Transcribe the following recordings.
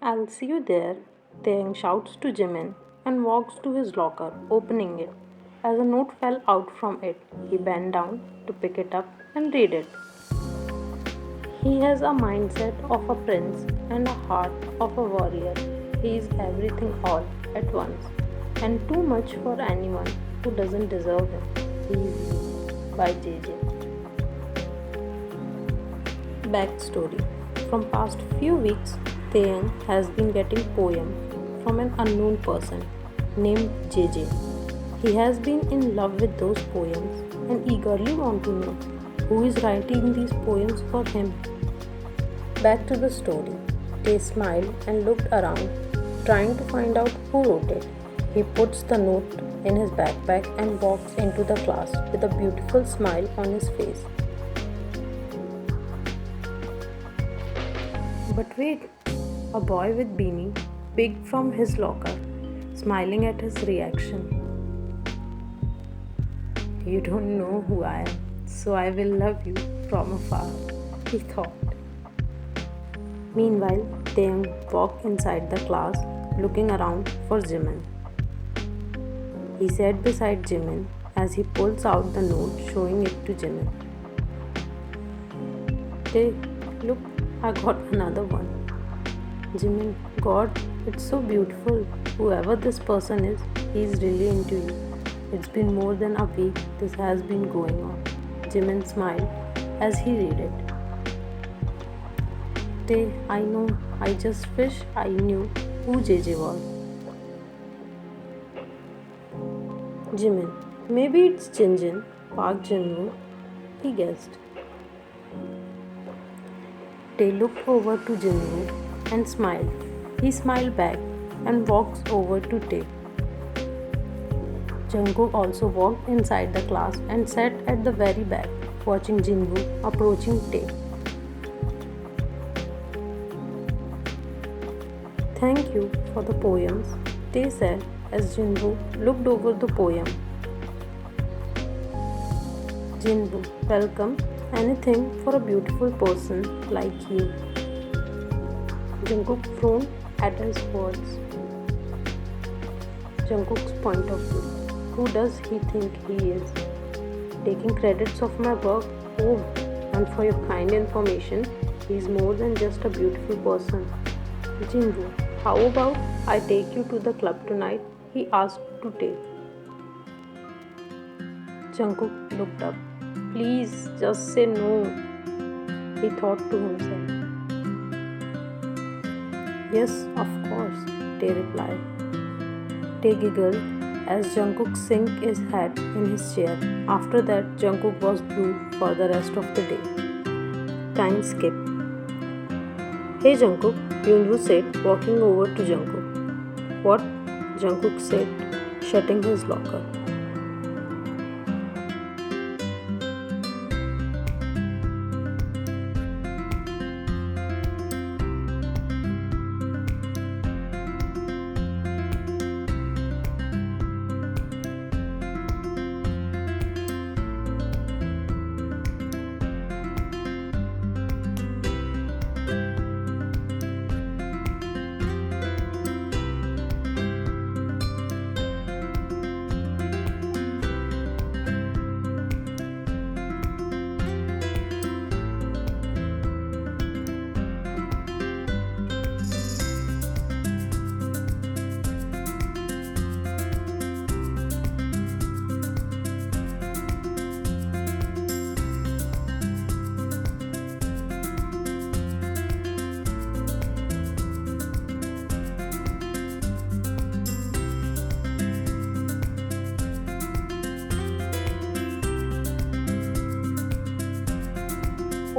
I'll see you there, Taehyung shouts to Jimin and walks to his locker, opening it. As a note fell out from it, he bent down to pick it up and read it. He has a mindset of a prince and a heart of a warrior. He is everything all at once, and too much for anyone who doesn't deserve him. He is you by JJ. Backstory. From past few weeks, Taeyang has been getting poem from an unknown person named JJ. He has been in love with those poems and eagerly want to know who is writing these poems for him. Back to the story. Tay smiled and looked around, trying to find out who wrote it. He puts the note in his backpack and walks into the class with a beautiful smile on his face. But wait, a boy with beanie peeked from his locker, smiling at his reaction. You don't know who I am, so I will love you from afar, he thought. Meanwhile, Taeyang walked inside the class, looking around for Jimin. He sat beside Jimin as he pulls out the note, showing it to Jimin. Tay, look, I got another one. Jimin, God, it's so beautiful. Whoever this person is, he is really into you. It's been more than a week this has been going on. Jimin smiled as he read it. Tay, I know, I just wish I knew who JJ was. Jimin, maybe it's Jinjin, Park Jinwoo, he guessed. Tay looked over to Jinwoo and smiled. He smiled back and walks over to Tay. Jungkook also walked inside the class and sat at the very back, watching Jinwoo approaching Tay. Thank you for the poems, Tay said as Jinwoo looked over the poem. Jinwoo, welcome. Anything for a beautiful person like you. Jungkook frowned at his words. Jungkook's point of view. Who does he think he is? Taking credits of my work? Oh, and for your kind information, he is more than just a beautiful person. Jinwoo, how about I take you to the club tonight? He asked to take. Jungkook looked up. Please, just say no, he thought to himself. Yes, of course, Tay replied. Tay giggled as Jungkook sank his head in his chair. After that, Jungkook was blue for the rest of the day. Time skip. Hey Jungkook, Yunwoo said, walking over to Jungkook. What? Jungkook said, shutting his locker.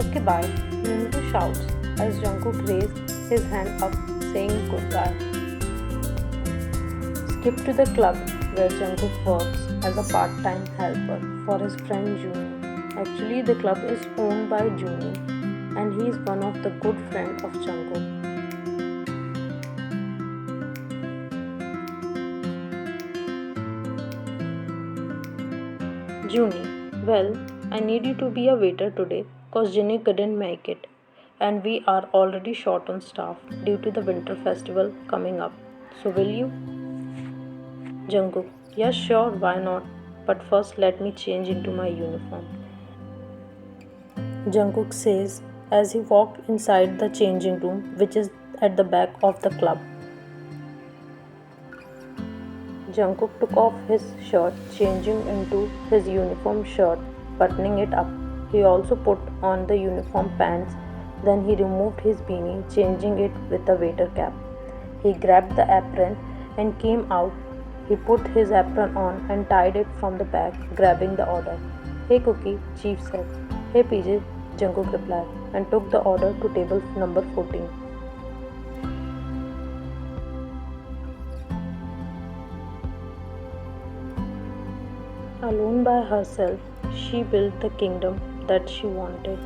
Okay, bye, Yunwoo shouts as Jungkook raised his hand up, saying goodbye. Skip to the club where Jungkook works as a part-time helper for his friend Juni. Actually, the club is owned by Juni, and he is one of the good friends of Jungkook. Juni, well, I need you to be a waiter today cause Jinny couldn't make it. and we are already short on staff due to the winter festival coming up. So will you? Jungkook, yes, sure, why not? But first, let me change into my uniform. Jungkook says as he walked inside the changing room, which is at the back of the club. Jungkook took off his shirt, changing into his uniform shirt, buttoning it up. He also put on the uniform pants. Then he removed his beanie, changing it with a waiter cap. He grabbed the apron and came out. He put his apron on and tied it from the back, grabbing the order. Hey Cookie, Chief said. Hey PJ, Jungkook replied, and took the order to table number 14. Alone by herself, she built the kingdom that she wanted.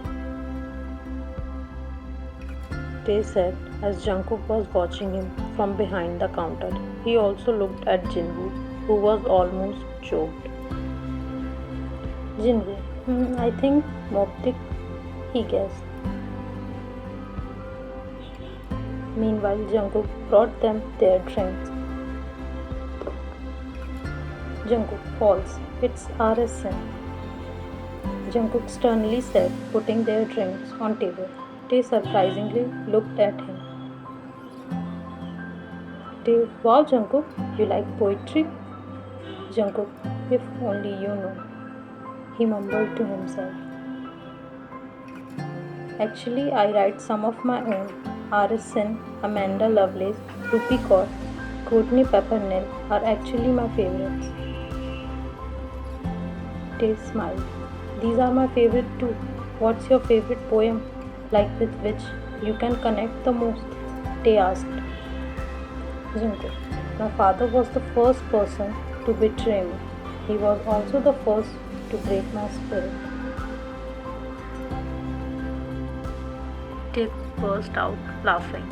They said as Jungkook was watching him from behind the counter. He also looked at Jinwoo, who was almost choked. Jinwoo, I think Moptik, he guessed. Meanwhile, Jungkook brought them their drinks. Jungkook, false. It's RSN. Jungkook sternly said, putting their drinks on table. They surprisingly looked at him. They, wow Jungkook, you like poetry? Jungkook, if only you know. He mumbled to himself. Actually, I write some of my own. RSN, Amanda Lovelace, Rupi Kaur, Courtney Peppernill are actually my favorites. Tay smiled. These are my favorite too. What's your favorite poem? Like with which you can connect the most? Tay asked. Jungkook, my father was the first person to betray me. He was also the first to break my spirit. Tay burst out laughing.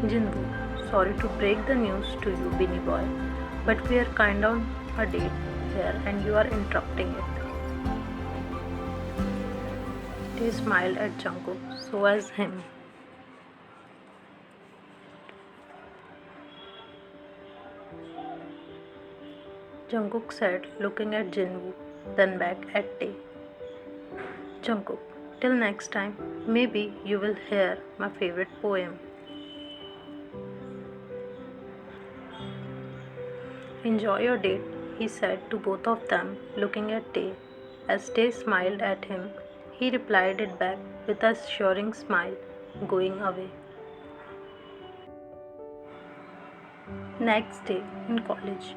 Jinwoo, sorry to break the news to you, Binny boy, but we are kind of a date here and you are interrupting it. Tay smiled at Jungkook, so as him. Jungkook said, looking at Jinwoo, then back at Tay. Jungkook, till next time, maybe you will hear my favorite poem. Enjoy your date, he said to both of them, looking at Tay. As Tay smiled at him, he replied it back with a assuring smile, going away. Next day in college,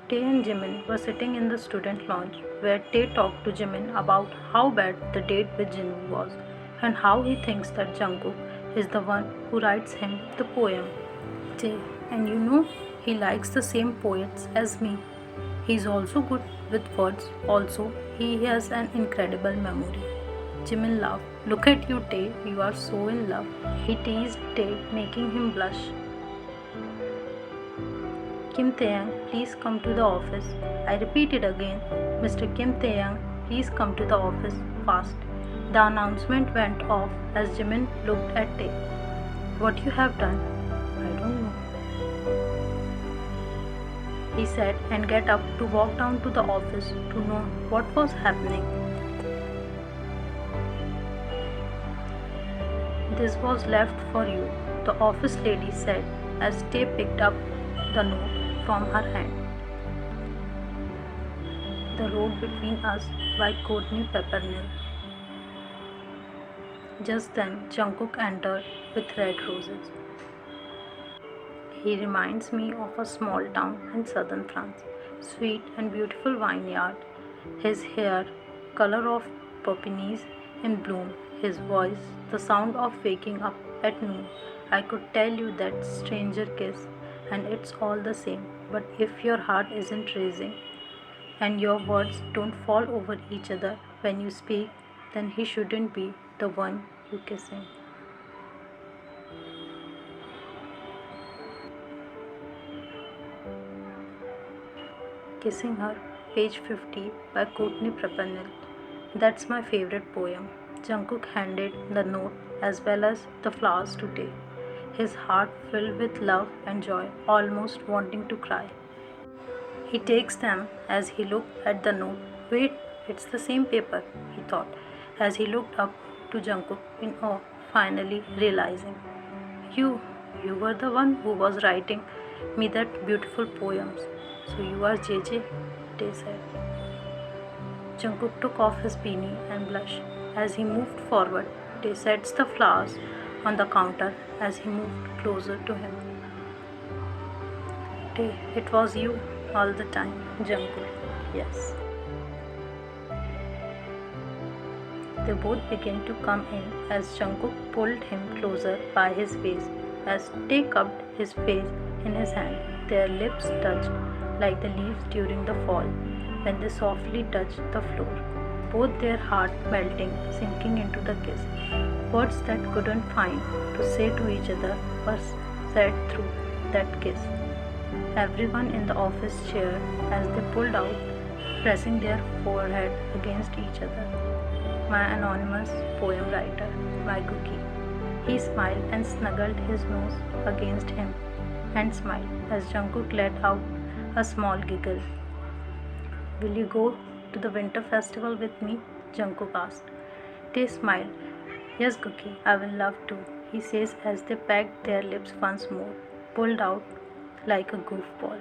Tay and Jimin were sitting in the student lounge where Tay talked to Jimin about how bad the date with Jinwoo was and how he thinks that Jungkook is the one who writes him the poem. Tay, and you know, he likes the same poets as me. He's also good with words. Also, he has an incredible memory. Jimin laughed. Look at you, Tay. You are so in love. He teased Tay, making him blush. Kim Taehyung, please come to the office. I repeat it again. Mr. Kim Taehyung, please come to the office fast. The announcement went off as Jimin looked at Tay. What you have done? I don't know, he said, and get up to walk down to the office to know what was happening. This was left for you, the office lady said as Tay picked up the note from her hand. The Road Between Us by Courtney Peppernill. Just then, Jungkook entered with red roses. He reminds me of a small town in southern France, sweet and beautiful vineyard. His hair, color of poppies in bloom, his voice, the sound of waking up at noon. I could tell you that stranger kiss, and it's all the same. But if your heart isn't racing and your words don't fall over each other when you speak, then he shouldn't be the one you kissing. Kissing Her, page 50 by Courtney Peppernill. That's my favorite poem. Jungkook handed the note as well as the flowers to Tae, his heart filled with love and joy, almost wanting to cry. He takes them as he looked at the note. Wait, it's the same paper, he thought, as he looked up to Jungkook in awe, finally realizing. You, you were the one who was writing me that beautiful poems. So you are JJ, Tae said. Jungkook took off his beanie and blushed. As he moved forward, Tae sets the flowers on the counter as he moved closer to him. Tae, it was you all the time, Jungkook. Yes. They both began to come in as Jungkook pulled him closer by his face. As Tae cupped his face in his hand, their lips touched like the leaves during the fall when they softly touched the floor. Both their heart melting, sinking into the kiss. Words that couldn't find to say to each other were said through that kiss. Everyone in the office cheered as they pulled out, pressing their forehead against each other. My anonymous poem writer, my cookie. He smiled and snuggled his nose against him and smiled as Jungkook let out a small giggle. Will you go to the winter festival with me? Jungkook asked. Tae smiled. Yes, Cookie, I will love to, he says as they pecked their lips once more, pulled out like a goofball.